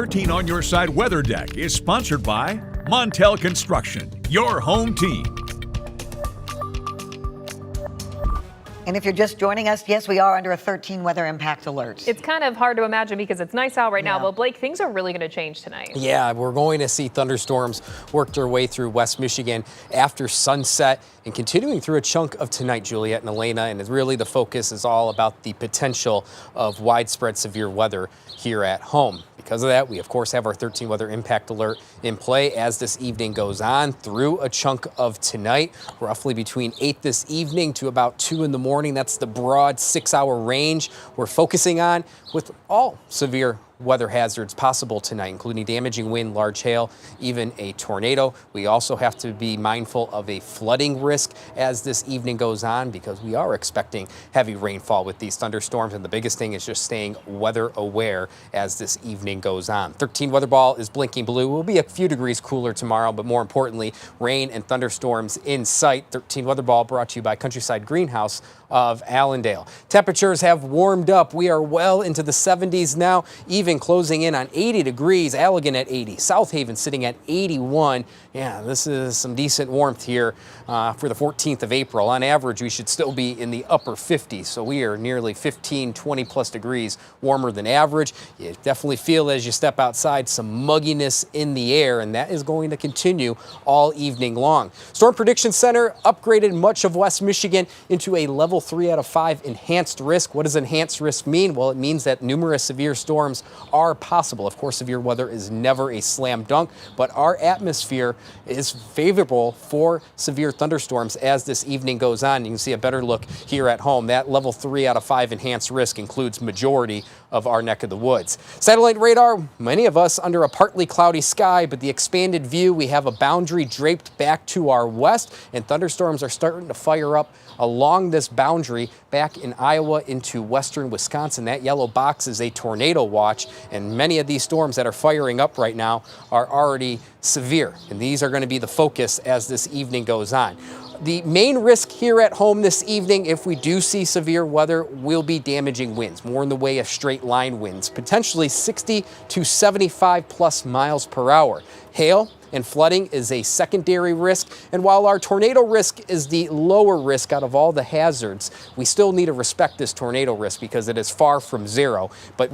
13 on Your Side Weather Deck is sponsored by Montel Construction, your home team. And if you're just joining us, yes, we are under a 13 weather impact alert. It's kind of hard to imagine because it's nice out right now, but Blake, things are really going to change tonight. Yeah, we're going to see thunderstorms work their way through West Michigan after sunset and continuing through a chunk of tonight, Juliet and Elena. And really the focus is all about the potential of widespread severe weather here at home. Because of that, we of course have our 13 weather impact alert in play as this evening goes on through a chunk of tonight, roughly between 8 this evening to about 2 in the morning. That's the broad 6-hour range we're focusing on with all severe weather hazards possible tonight, including damaging wind, large hail, even a tornado. We also have to be mindful of a flooding risk as this evening goes on because we are expecting heavy rainfall with these thunderstorms. And the biggest thing is just staying weather aware as this evening goes on. 13 weather ball is blinking blue. We'll be a few degrees cooler tomorrow, but more importantly, rain and thunderstorms in sight. 13 weather ball brought to you by Countryside Greenhouse of Allendale. Temperatures have warmed up. We are well into the 70s now, even closing in on 80 degrees. Allegan at 80, South Haven sitting at 81. Yeah, this is some decent warmth here for the 14th of April. On average, we should still be in the upper 50s, so we are nearly 15, 20 plus degrees warmer than average. You definitely feel as you step outside some mugginess in the air, and that is going to continue all evening long. Storm Prediction Center upgraded much of West Michigan into a level 3 out of 5 enhanced risk. What does enhanced risk mean? Well, it means that numerous severe storms are possible. Of course, severe weather is never a slam dunk, but our atmosphere is favorable for severe thunderstorms as this evening goes on. You can see a better look here at home. That level 3 out of 5 enhanced risk includes majority of our neck of the woods. Satellite radar, many of us under a partly cloudy sky, but the expanded view, we have a boundary draped back to our west, and thunderstorms are starting to fire up along this boundary back in Iowa into western Wisconsin. That yellow box is a tornado watch, and many of these storms that are firing up right now are already severe, and these are going to be the focus as this evening goes on. The main risk here at home this evening, if we do see severe weather, will be damaging winds, more in the way of straight line winds, potentially 60 to 75 plus miles per hour. Hail and flooding is a secondary risk, and while our tornado risk is the lower risk out of all the hazards, we still need to respect this tornado risk because it is far from zero. But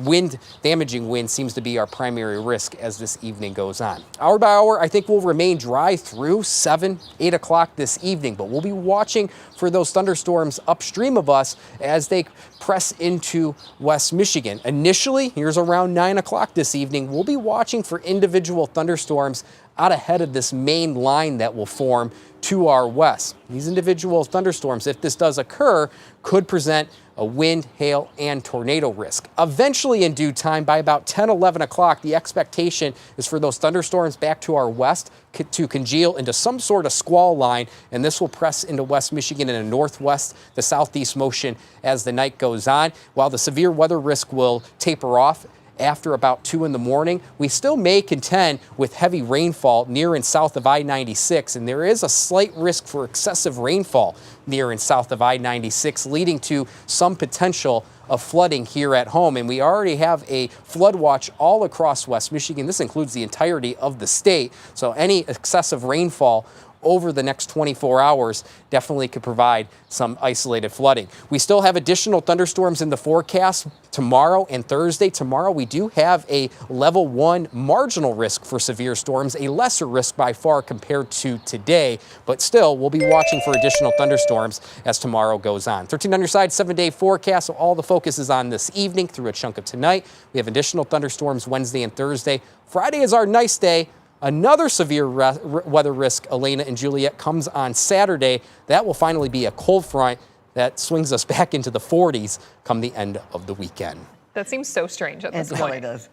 damaging wind seems to be our primary risk as this evening goes on. Hour by hour, I think we'll remain dry through 7, 8 o'clock this evening, but we'll be watching for those thunderstorms upstream of us as they press into West Michigan. Initially, here's around 9 o'clock this evening, we'll be watching for individual thunderstorms out ahead of this main line that will form to our west. These individual thunderstorms, if this does occur, could present a wind, hail, and tornado risk. Eventually, in due time, by about 10, 11 o'clock, the expectation is for those thunderstorms back to our west to congeal into some sort of squall line, and this will press into West Michigan in a northwest to southeast motion as the night goes on. While the severe weather risk will taper off after about 2 in the morning, we still may contend with heavy rainfall near and south of I-96, and there is a slight risk for excessive rainfall near and south of I-96, leading to some potential of flooding here at home. And we already have a flood watch all across West Michigan. This includes the entirety of the state, so any excessive rainfall over the next 24 hours definitely could provide some isolated flooding. We still have additional thunderstorms in the forecast tomorrow and Thursday. Tomorrow we do have a level 1 marginal risk for severe storms, a lesser risk by far compared to today, but still we'll be watching for additional thunderstorms as tomorrow goes on. 13 on your side, 7-day forecast, so all the focus is on this evening through a chunk of tonight. We have additional thunderstorms Wednesday and Thursday. Friday is our nice day. Another severe weather risk, Elena and Juliet, comes on Saturday. That will finally be a cold front that swings us back into the 40s come the end of the weekend. That seems so strange at this point. It really does.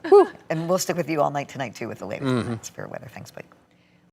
And we'll stick with you all night tonight, too, with the latest severe weather. Thanks, Blake.